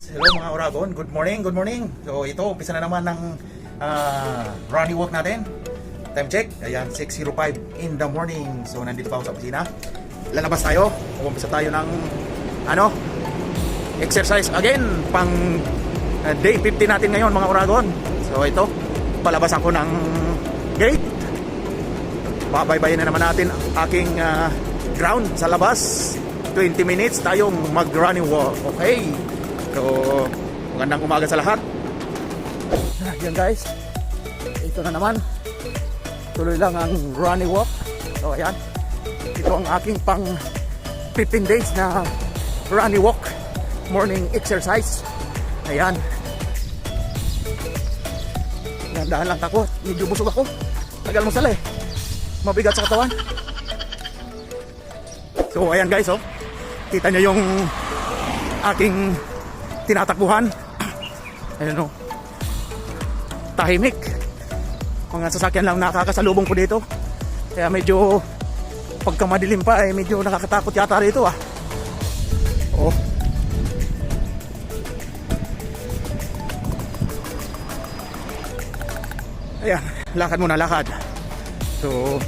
Hello mga Oragon, good morning, good morning. So ito, umpisa na naman ng running walk natin. Time check, ayan, 6:05 in the morning. So nandito pa ako sa opisina. Lalabas tayo, umpisa tayo ng exercise again, pang day 50 natin ngayon mga Oragon. So ito, palabas ako ng gate. Babaybayin na naman natin aking ground sa labas. 20 minutes tayong mag-running walk. Okay. So, magandang umaga sa lahat. Yan guys. Ito na naman. Tuloy lang ang running walk. So, ayan. Ito ang aking pang 15 days na running walk. Morning exercise. Ayan. Dahan-dahan lang ako. Medyo busog ako. Tagal mo sala eh. Mabigat sa katawan. So, ayan guys, oh. Kita nyo yung aking tinatakbuhan. Ayan o. Tahimik. Mga sasakyan lang nakakasalubong ko dito. Kaya medyo pagkamadilim pa eh, medyo nakakatakot yata rito ah. Oh. Ayan, lakad muna, lakad. So,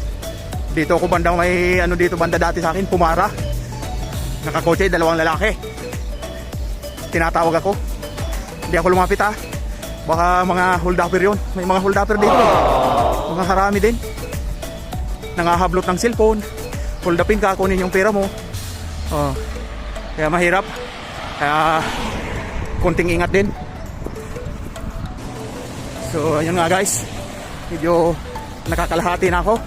dito ako bandang may dito banda dati sa akin, Pumara. Nakakotse, dalawang lalaki. Tinatawag ako. Hindi ako lumapit ha. Baka mga hold-upper yun. May mga hold-upper dito. Mga harami din. Nangahablot ng cellphone. Hold-upin ka, kunin yung pera mo. Kaya mahirap. Kaya konting ingat din. So ayun nga guys. Medyo nakakalahati na ako.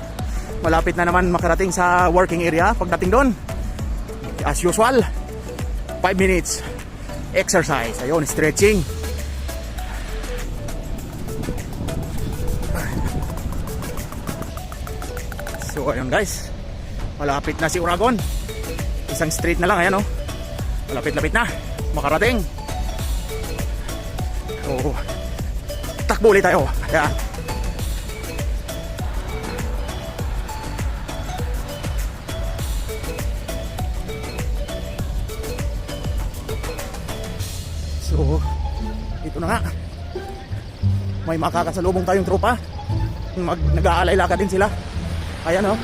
Malapit na naman makarating sa working area. Pagdating doon, as usual, 5 minutes exercise. Ayun, stretching. So ayun guys, malapit na si Oragon. Isang street na lang, ayan oh. Malapit-lapit na makarating. So takbo ulit tayo. Ayan. So, ito na nga. May makakasalubong tayong tropa. Nag-aalay lakad din sila. Ayan oh.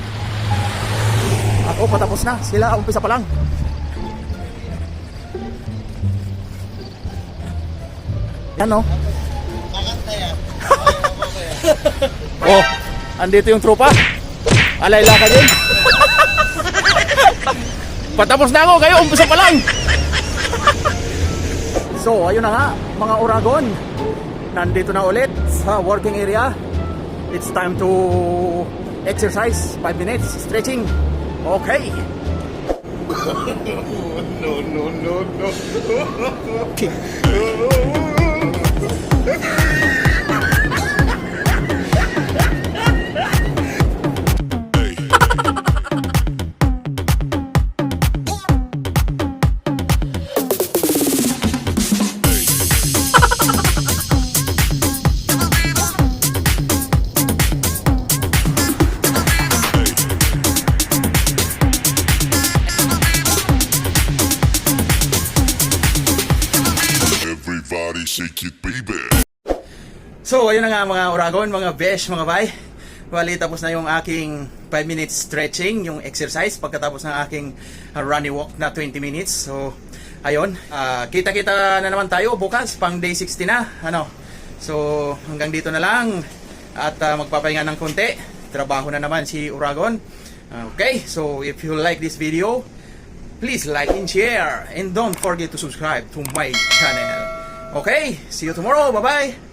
Ako patapos na. Sila umpisa pa lang. Ayan oh. Oh, andito yung tropa. Alay lakad din. Patapos na ako. Kayo umpisa pa lang. So, ayun na nga, mga Oragon. Nandito na ulit sa working area. It's time to exercise. 5 minutes, stretching. Okay. No. Shake it, baby. So, ayun na nga mga Oragon, mga besh, mga bay. Bali, tapos na yung aking 5 minutes stretching, yung exercise, pagkatapos ng aking running walk na 20 minutes. So, ayun. Kita-kita na naman tayo bukas, pang day 60 na. So, hanggang dito na lang. At magpapahinga ng konti. Trabaho na naman si Oragon. Okay, so if you like this video, please like and share. And don't forget to subscribe to my channel. Okay, see you tomorrow. Bye-bye.